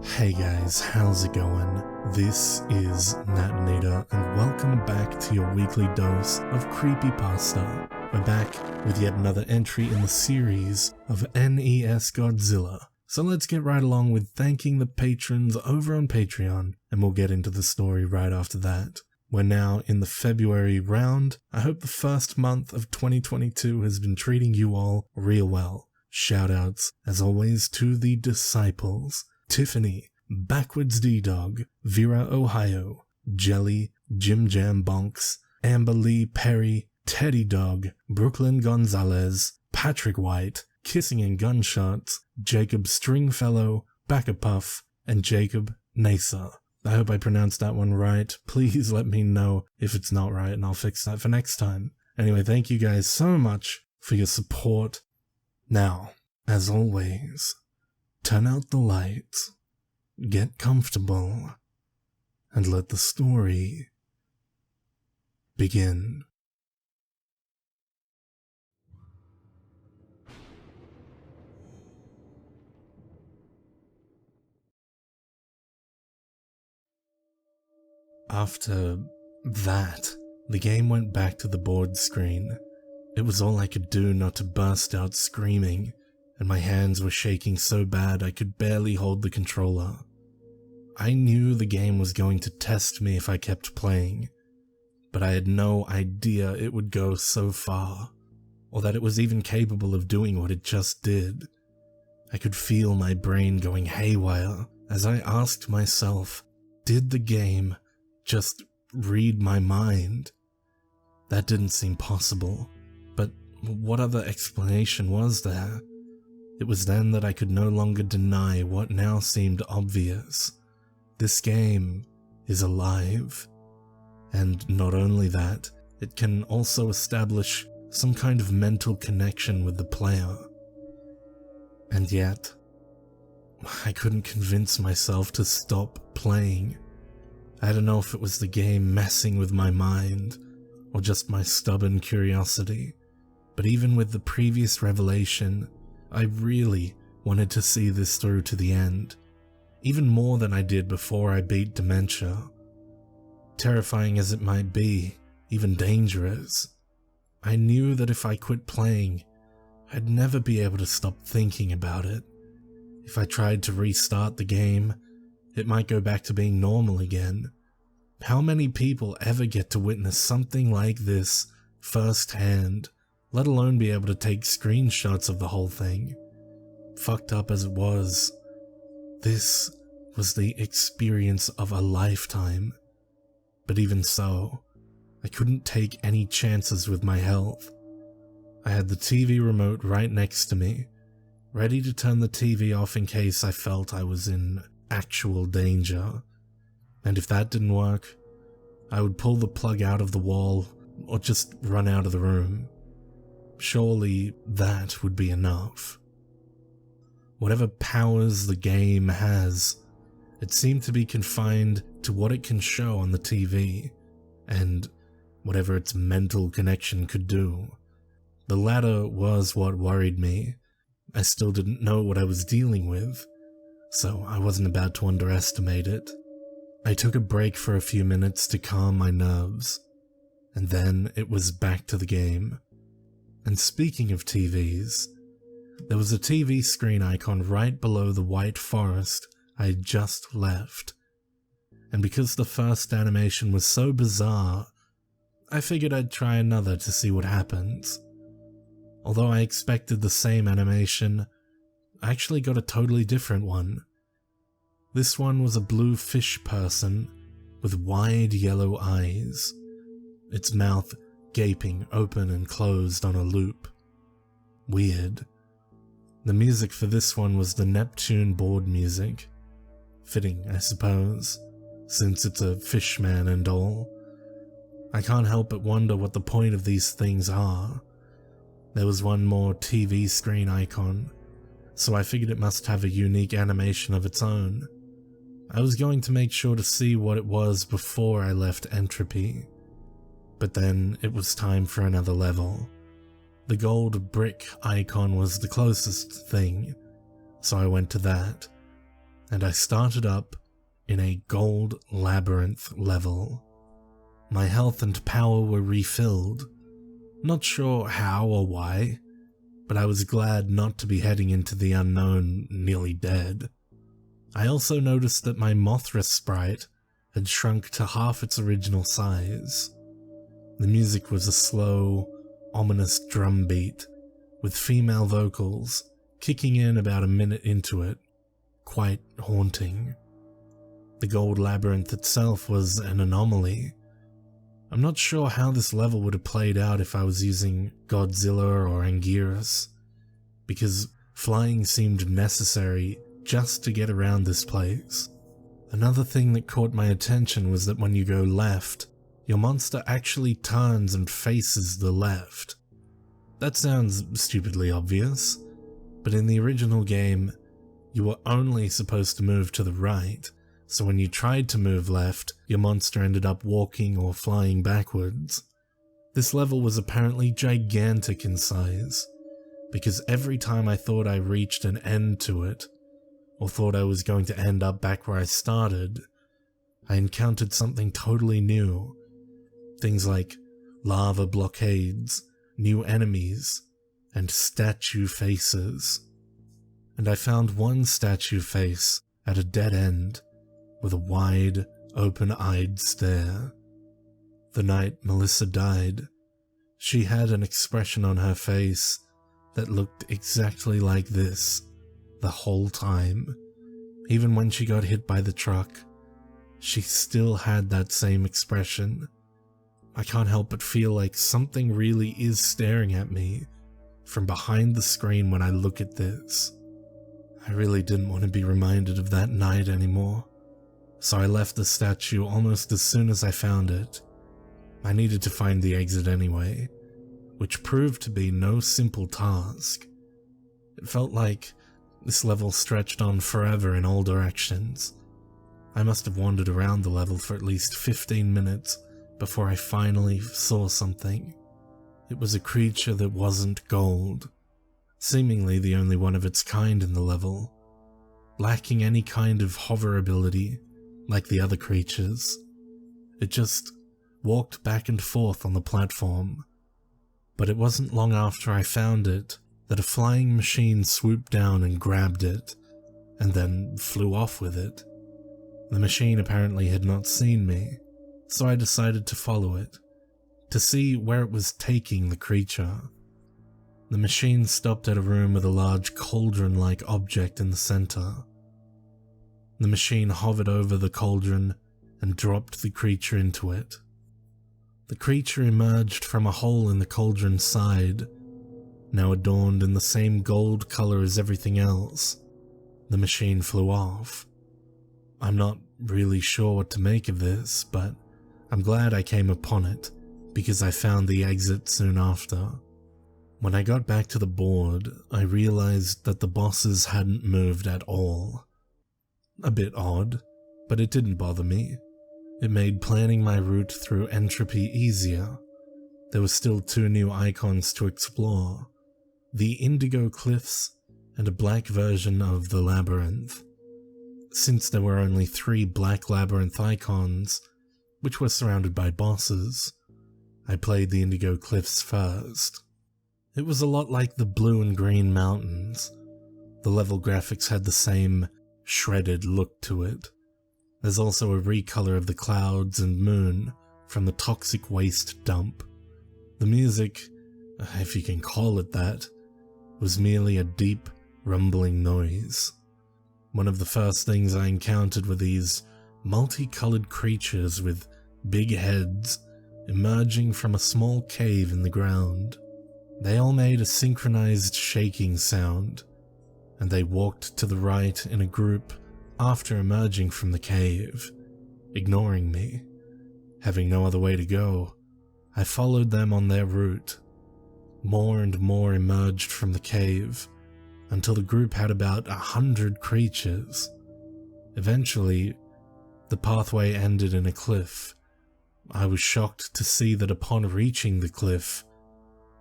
Hey guys, how's it going? This is Natinator, and welcome back to your weekly dose of Creepypasta. We're back with yet another entry in the series of NES Godzilla. So let's get right along with thanking the patrons over on Patreon, and we'll get into the story right after that. We're now in the February round. I hope the first month of 2022 has been treating you all real well. Shoutouts, as always, to the disciples. Tiffany, Backwards D-Dog, Vera Ohio, Jelly, Jim Jam Bonks, Amber Lee Perry, Teddy Dog, Brooklyn Gonzalez, Patrick White, Kissing and Gunshots, Jacob Stringfellow, Backapuff, and Jacob Nasa. I hope I pronounced that one right. Please let me know if it's not right and I'll fix that for next time. Anyway, thank you guys so much for your support. Now, as always, turn out the lights, get comfortable, and let the story begin. After that, the game went back to the board screen. It was all I could do not to burst out screaming, and my hands were shaking so bad I could barely hold the controller. I knew the game was going to test me if I kept playing, but I had no idea it would go so far, or that it was even capable of doing what it just did. I could feel my brain going haywire as I asked myself, did the game just read my mind? That didn't seem possible, but what other explanation was there? It was then that I could no longer deny what now seemed obvious. This game is alive. And not only that, it can also establish some kind of mental connection with the player. And yet, I couldn't convince myself to stop playing. I don't know if it was the game messing with my mind, or just my stubborn curiosity, but even with the previous revelation, I really wanted to see this through to the end, even more than I did before I beat dementia. Terrifying as it might be, even dangerous, I knew that if I quit playing, I'd never be able to stop thinking about it. If I tried to restart the game, it might go back to being normal again. How many people ever get to witness something like this firsthand, let alone be able to take screenshots of the whole thing? Fucked up as it was, this was the experience of a lifetime. But even so, I couldn't take any chances with my health. I had the TV remote right next to me, ready to turn the TV off in case I felt I was in actual danger. And if that didn't work, I would pull the plug out of the wall or just run out of the room. Surely that would be enough. Whatever powers the game has, it seemed to be confined to what it can show on the TV, and whatever its mental connection could do. The latter was what worried me. I still didn't know what I was dealing with, so I wasn't about to underestimate it. I took a break for a few minutes to calm my nerves, and then it was back to the game. And speaking of TVs, there was a TV screen icon right below the white forest I had just left. And because the first animation was so bizarre, I figured I'd try another to see what happens. Although I expected the same animation, I actually got a totally different one. This one was a blue fish person with wide yellow eyes, its mouth gaping open and closed on a loop. Weird. The music for this one was the Neptune board music. Fitting, I suppose, since it's a fishman and all. I can't help but wonder what the point of these things are. There was one more TV screen icon, so I figured it must have a unique animation of its own. I was going to make sure to see what it was before I left Entropy. But then it was time for another level. The gold brick icon was the closest thing, so I went to that. and I started up in a gold labyrinth level. My health and power were refilled. Not sure how or why, but I was glad not to be heading into the unknown nearly dead. I also noticed that my Mothra sprite had shrunk to half its original size. The music was a slow, ominous drum beat, with female vocals kicking in about a minute into it, quite haunting. The gold labyrinth itself was an anomaly. I'm not sure how this level would have played out if I was using Godzilla or Anguirus, because flying seemed necessary just to get around this place. Another thing that caught my attention was that when you go left, your monster actually turns and faces the left. That sounds stupidly obvious, but in the original game, you were only supposed to move to the right, so when you tried to move left, your monster ended up walking or flying backwards. This level was apparently gigantic in size, because every time I thought I reached an end to it, or thought I was going to end up back where I started, I encountered something totally new. Things like lava blockades, new enemies, and statue faces. And I found one statue face at a dead end, with a wide, open-eyed stare. The night Melissa died, she had an expression on her face that looked exactly like this the whole time. Even when she got hit by the truck, she still had that same expression. I can't help but feel like something really is staring at me from behind the screen when I look at this. I really didn't want to be reminded of that night anymore, so I left the statue almost as soon as I found it. I needed to find the exit anyway, which proved to be no simple task. It felt like this level stretched on forever in all directions. I must have wandered around the level for at least 15 minutes before I finally saw something. It was a creature that wasn't gold, seemingly the only one of its kind in the level, lacking any kind of hover ability like the other creatures. It just walked back and forth on the platform. But it wasn't long after I found it that a flying machine swooped down and grabbed it, and then flew off with it. The machine apparently had not seen me, so I decided to follow it, to see where it was taking the creature. The machine stopped at a room with a large cauldron-like object in the center. The machine hovered over the cauldron and dropped the creature into it. The creature emerged from a hole in the cauldron's side, now adorned in the same gold color as everything else. The machine flew off. I'm not really sure what to make of this, but I'm glad I came upon it, because I found the exit soon after. When I got back to the board, I realized that the bosses hadn't moved at all. A bit odd, but it didn't bother me. It made planning my route through Entropy easier. There were still 2 new icons to explore, the Indigo Cliffs and a black version of the Labyrinth. Since there were only 3 black Labyrinth icons, which were surrounded by bosses, I played the Indigo Cliffs first. It was a lot like the blue and green mountains. The level graphics had the same shredded look to it. There's also a recolor of the clouds and moon from the toxic waste dump. The music, if you can call it that, was merely a deep, rumbling noise. One of the first things I encountered were these multicolored creatures with big heads emerging from a small cave in the ground. They all made a synchronized shaking sound, and they walked to the right in a group after emerging from the cave, ignoring me. Having no other way to go, I followed them on their route. More and more emerged from the cave, until the group had about 100 creatures. Eventually, the pathway ended in a cliff. I was shocked to see that upon reaching the cliff,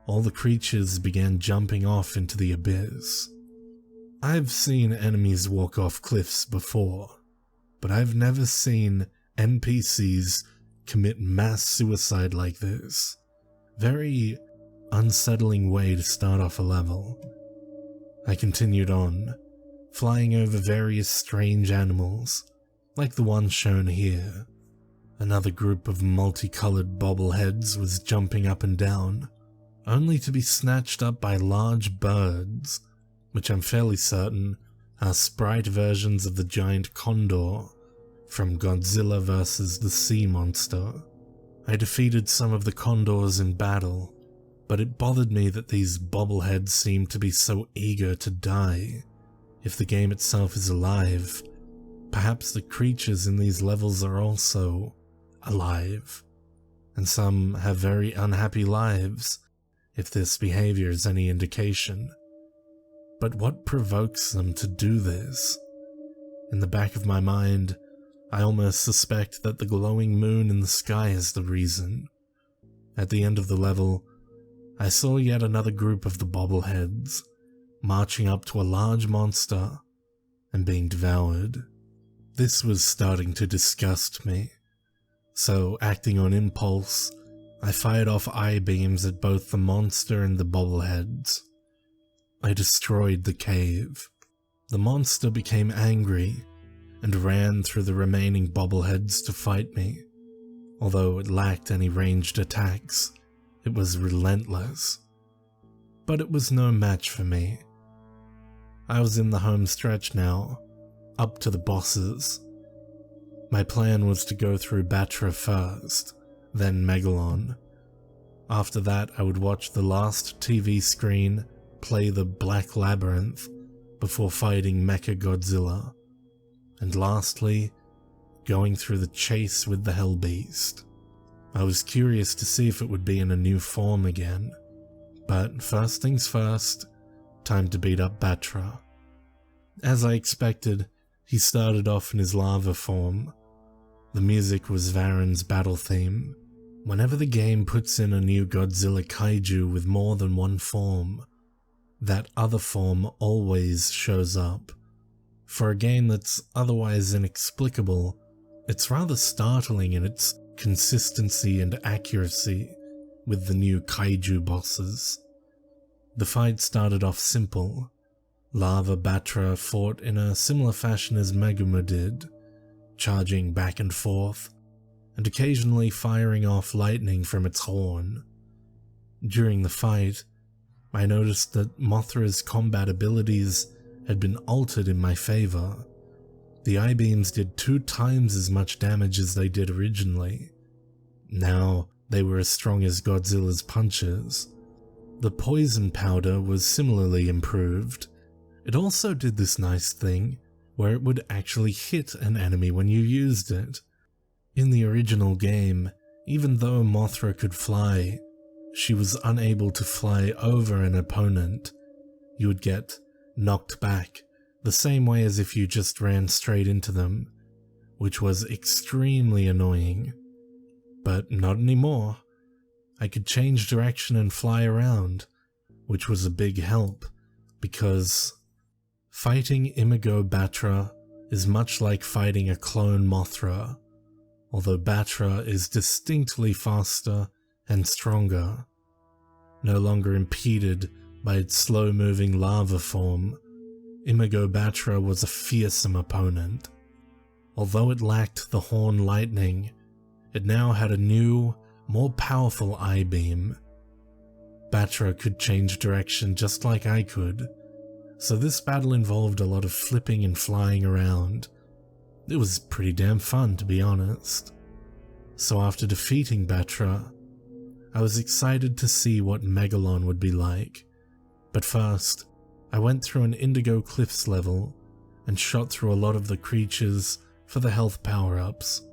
all the creatures began jumping off into the abyss. I've seen enemies walk off cliffs before, but I've never seen NPCs commit mass suicide like this. Very unsettling way to start off a level. I continued on, flying over various strange animals, like the one shown here. Another group of multicolored bobbleheads was jumping up and down, only to be snatched up by large birds, which I'm fairly certain are sprite versions of the giant condor from Godzilla vs. the Sea Monster. I defeated some of the condors in battle, but it bothered me that these bobbleheads seemed to be so eager to die. If the game itself is alive, perhaps the creatures in these levels are also alive, and some have very unhappy lives, if this behavior is any indication. But what provokes them to do this? In the back of my mind, I almost suspect that the glowing moon in the sky is the reason. At the end of the level, I saw yet another group of the bobbleheads, marching up to a large monster and being devoured. This was starting to disgust me, so acting on impulse, I fired off eye beams at both the monster and the bobbleheads. I destroyed the cave. The monster became angry and ran through the remaining bobbleheads to fight me. Although it lacked any ranged attacks, it was relentless. But it was no match for me. I was in the home stretch now, up to the bosses. My plan was to go through Batra first, then Megalon. After that, I would watch the last TV screen play the Black Labyrinth before fighting Mecha Godzilla. And lastly, going through the chase with the Hell Beast. I was curious to see if it would be in a new form again. But first things first, time to beat up Batra. As I expected, he started off in his lava form. The music was Varen's battle theme. Whenever the game puts in a new Godzilla kaiju with more than one form, that other form always shows up. For a game that's otherwise inexplicable, it's rather startling in its consistency and accuracy with the new kaiju bosses. The fight started off simple. Lava Batra fought in a similar fashion as Megumi did, charging back and forth, and occasionally firing off lightning from its horn. During the fight, I noticed that Mothra's combat abilities had been altered in my favor. The I-beams did 2 times as much damage as they did originally. Now, they were as strong as Godzilla's punches. The poison powder was similarly improved. It also did this nice thing, where it would actually hit an enemy when you used it. In the original game, even though Mothra could fly, she was unable to fly over an opponent. You would get knocked back, the same way as if you just ran straight into them, which was extremely annoying. But not anymore. I could change direction and fly around, which was a big help, because fighting Imago Batra is much like fighting a clone Mothra, although Batra is distinctly faster and stronger. No longer impeded by its slow-moving lava form, Imago Batra was a fearsome opponent. Although it lacked the horn lightning, it now had a new, more powerful I-beam. Batra could change direction just like I could, so this battle involved a lot of flipping and flying around. It was pretty damn fun, to be honest. So after defeating Batra, I was excited to see what Megalon would be like. But first, I went through an Indigo Cliffs level and shot through a lot of the creatures for the health power-ups.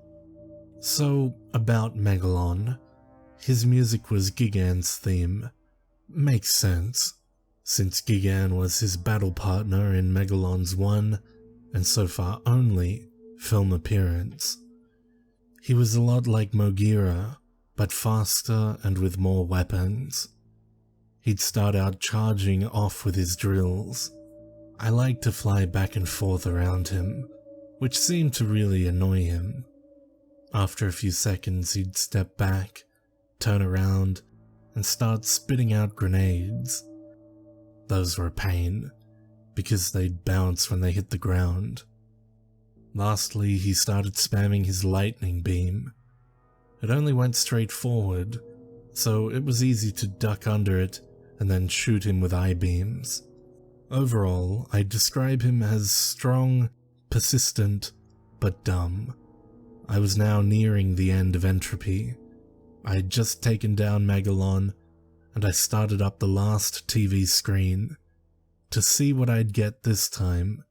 So, about Megalon. His music was Gigan's theme. Makes sense, since Gigan was his battle partner in Megalon's one, and so far only, film appearance. He was a lot like Mogira, but faster and with more weapons. He'd start out charging off with his drills. I liked to fly back and forth around him, which seemed to really annoy him. After a few seconds, he'd step back, turn around, and start spitting out grenades. Those were a pain, because they'd bounce when they hit the ground. Lastly, he started spamming his lightning beam. It only went straight forward, so it was easy to duck under it and then shoot him with I-beams. Overall, I'd describe him as strong, persistent, but dumb. I was now nearing the end of Entropy. I had just taken down Megalon, and I started up the last TV screen to see what I'd get this time.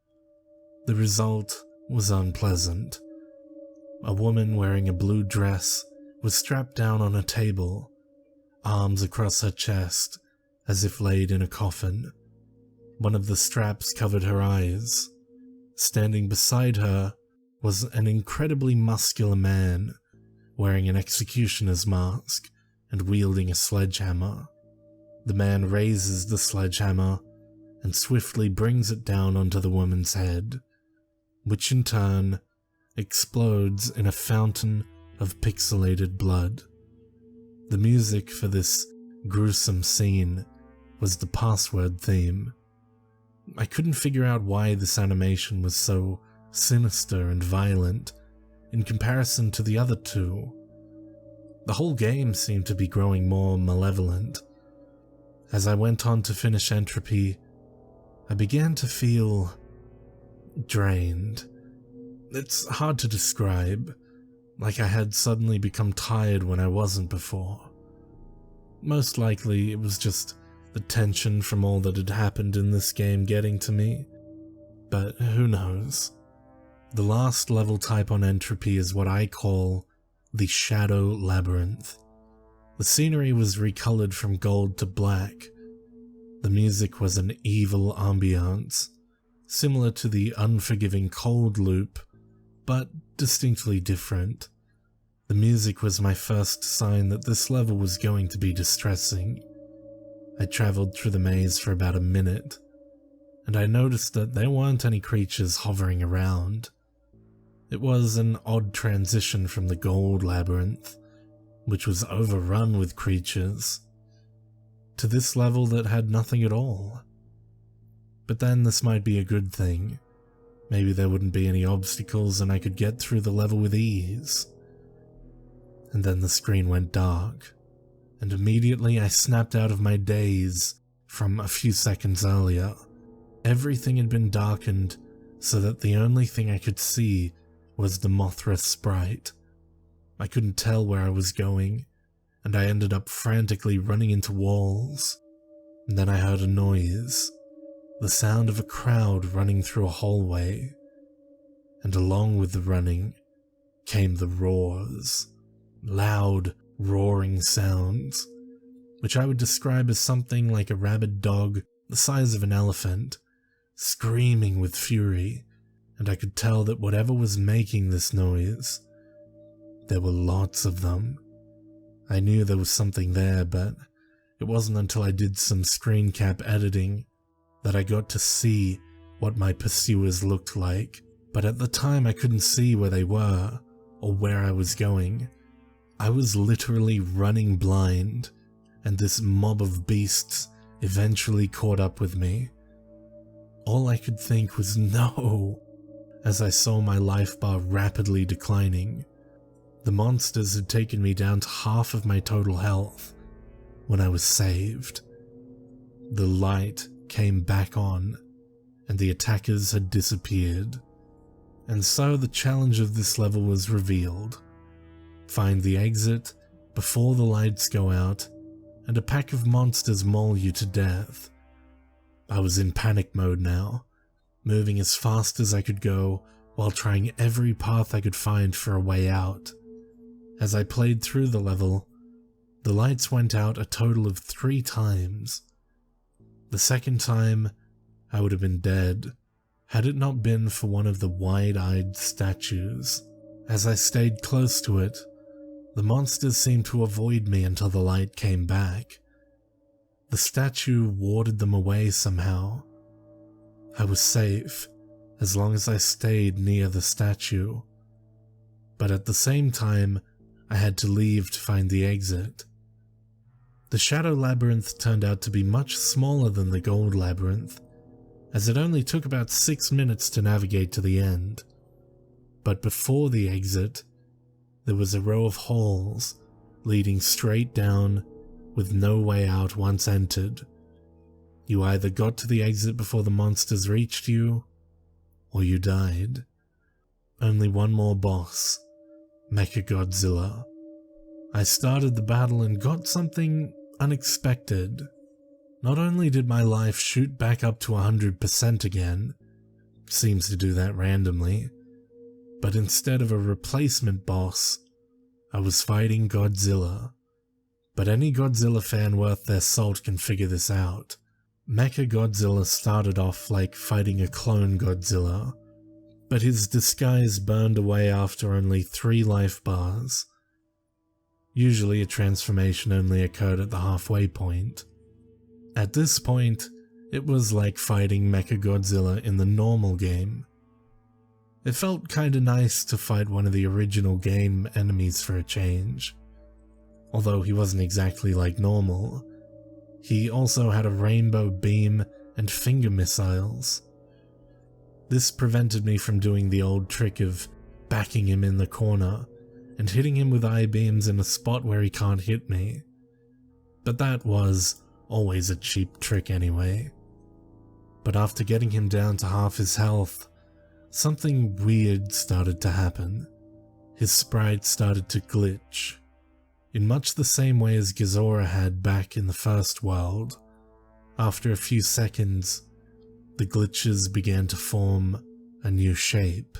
The result was unpleasant. A woman wearing a blue dress was strapped down on a table, arms across her chest, as if laid in a coffin. One of the straps covered her eyes. Standing beside her was an incredibly muscular man, wearing an executioner's mask and wielding a sledgehammer. The man raises the sledgehammer and swiftly brings it down onto the woman's head, which in turn explodes in a fountain of pixelated blood. The music for this gruesome scene was the password theme. I couldn't figure out why this animation was so sinister and violent in comparison to the other two. The whole game seemed to be growing more malevolent. As I went on to finish Entropy, I began to feel drained. It's hard to describe, like I had suddenly become tired when I wasn't before. Most likely it was just the tension from all that had happened in this game getting to me, but who knows. The last level type on Entropy is what I call the Shadow Labyrinth. The scenery was recolored from gold to black. The music was an evil ambiance, similar to the unforgiving Cold Loop, but distinctly different. The music was my first sign that this level was going to be distressing. I traveled through the maze for about a minute, and I noticed that there weren't any creatures hovering around. It was an odd transition from the Gold Labyrinth, which was overrun with creatures, to this level that had nothing at all. But then this might be a good thing. Maybe there wouldn't be any obstacles and I could get through the level with ease. And then the screen went dark, and immediately I snapped out of my daze from a few seconds earlier. Everything had been darkened so that the only thing I could see was the Mothra sprite. I couldn't tell where I was going, and I ended up frantically running into walls. And then I heard a noise, the sound of a crowd running through a hallway. And along with the running came the roars, loud, roaring sounds, which I would describe as something like a rabid dog the size of an elephant, screaming with fury, and I could tell that whatever was making this noise, there were lots of them. I knew there was something there, but it wasn't until I did some screen cap editing that I got to see what my pursuers looked like, but at the time I couldn't see where they were or where I was going. I was literally running blind, and this mob of beasts eventually caught up with me. All I could think was no, as I saw my life bar rapidly declining. The monsters had taken me down to half of my total health when I was saved. The light came back on, and the attackers had disappeared. And so the challenge of this level was revealed. Find the exit before the lights go out, and a pack of monsters maul you to death. I was in panic mode now, moving as fast as I could go while trying every path I could find for a way out. As I played through the level, the lights went out a total of 3 times. The second time, I would have been dead, had it not been for one of the wide-eyed statues. As I stayed close to it, the monsters seemed to avoid me until the light came back. The statue warded them away somehow. I was safe as long as I stayed near the statue. But at the same time, I had to leave to find the exit. The Shadow Labyrinth turned out to be much smaller than the Gold Labyrinth, as it only took about 6 minutes to navigate to the end. But before the exit, there was a row of halls leading straight down with no way out once entered. You either got to the exit before the monsters reached you, or you died. Only one more boss, Mecha Godzilla. I started the battle and got something unexpected. Not only did my life shoot back up to 100% again, seems to do that randomly, but instead of a replacement boss, I was fighting Godzilla. But any Godzilla fan worth their salt can figure this out. Mecha Godzilla started off like fighting a clone Godzilla, but his disguise burned away after only 3 life bars. Usually a transformation only occurred at the halfway point. At this point, it was like fighting Mecha Godzilla in the normal game. It felt kinda nice to fight one of the original game enemies for a change. Although he wasn't exactly like normal, he also had a rainbow beam and finger missiles. This prevented me from doing the old trick of backing him in the corner and hitting him with I-beams in a spot where he can't hit me. But that was always a cheap trick anyway. But after getting him down to half his health, something weird started to happen. His sprite started to glitch, in much the same way as Ghidorah had back in the first world. After a few seconds, the glitches began to form a new shape,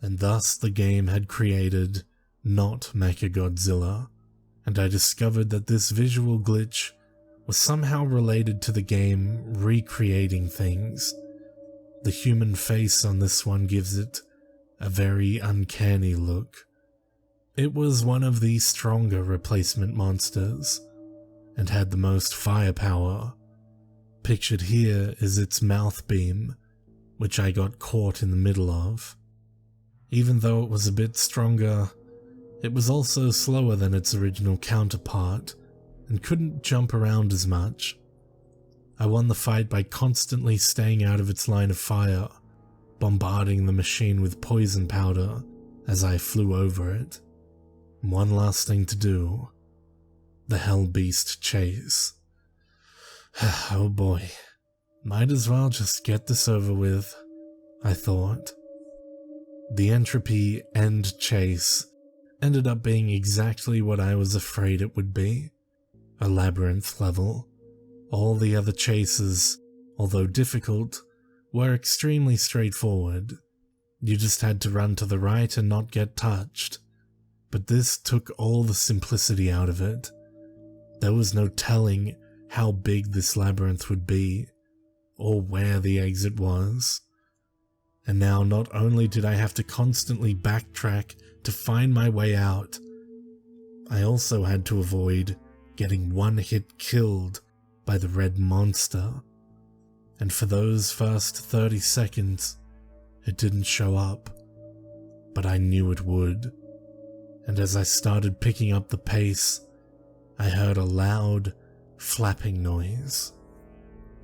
and thus the game had created not Mecha Godzilla, and I discovered that this visual glitch was somehow related to the game recreating things. The human face on this one gives it a very uncanny look. It was one of the stronger replacement monsters, and had the most firepower. Pictured here is its mouth beam, which I got caught in the middle of. Even though it was a bit stronger, it was also slower than its original counterpart, and couldn't jump around as much. I won the fight by constantly staying out of its line of fire, bombarding the machine with poison powder as I flew over it. One last thing to do, the Hell Beast chase. Oh boy, might as well just get this over with, I thought. The Entropy end chase ended up being exactly what I was afraid it would be, a labyrinth level. All the other chases, although difficult, were extremely straightforward. You just had to run to the right and not get touched. But this took all the simplicity out of it. There was no telling how big this labyrinth would be, or where the exit was. And now not only did I have to constantly backtrack to find my way out, I also had to avoid getting one hit killed by the red monster. And for those first 30 seconds, it didn't show up, but I knew it would. And as I started picking up the pace, I heard a loud, flapping noise.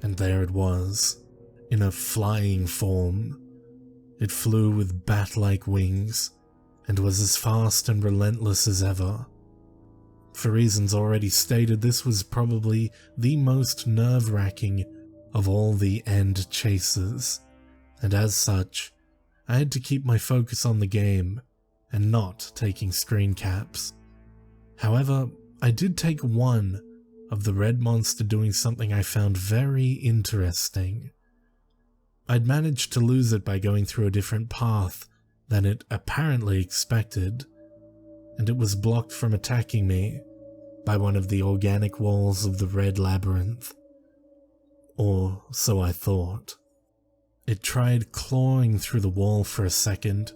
And there it was, in a flying form. It flew with bat-like wings, and was as fast and relentless as ever. For reasons already stated, this was probably the most nerve-wracking of all the end chases, and as such, I had to keep my focus on the game and not taking screen caps. However, I did take one of the red monster doing something I found very interesting. I'd managed to lose it by going through a different path than it apparently expected, and it was blocked from attacking me by one of the organic walls of the red labyrinth. Or so I thought. It tried clawing through the wall for a second,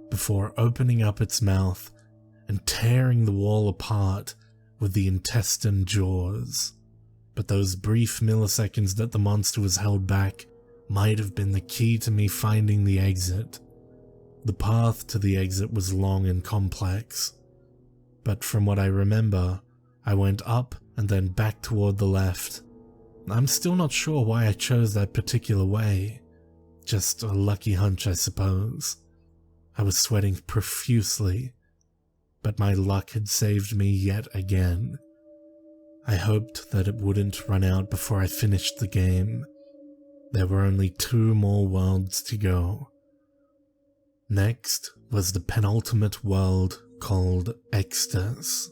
before opening up its mouth and tearing the wall apart with the intestine jaws. But those brief milliseconds that the monster was held back might have been the key to me finding the exit. The path to the exit was long and complex, but from what I remember, I went up and then back toward the left. I'm still not sure why I chose that particular way. Just a lucky hunch, I suppose. I was sweating profusely, but my luck had saved me yet again. I hoped that it wouldn't run out before I finished the game. There were only 2 more worlds to go. Next was the penultimate world called Extras.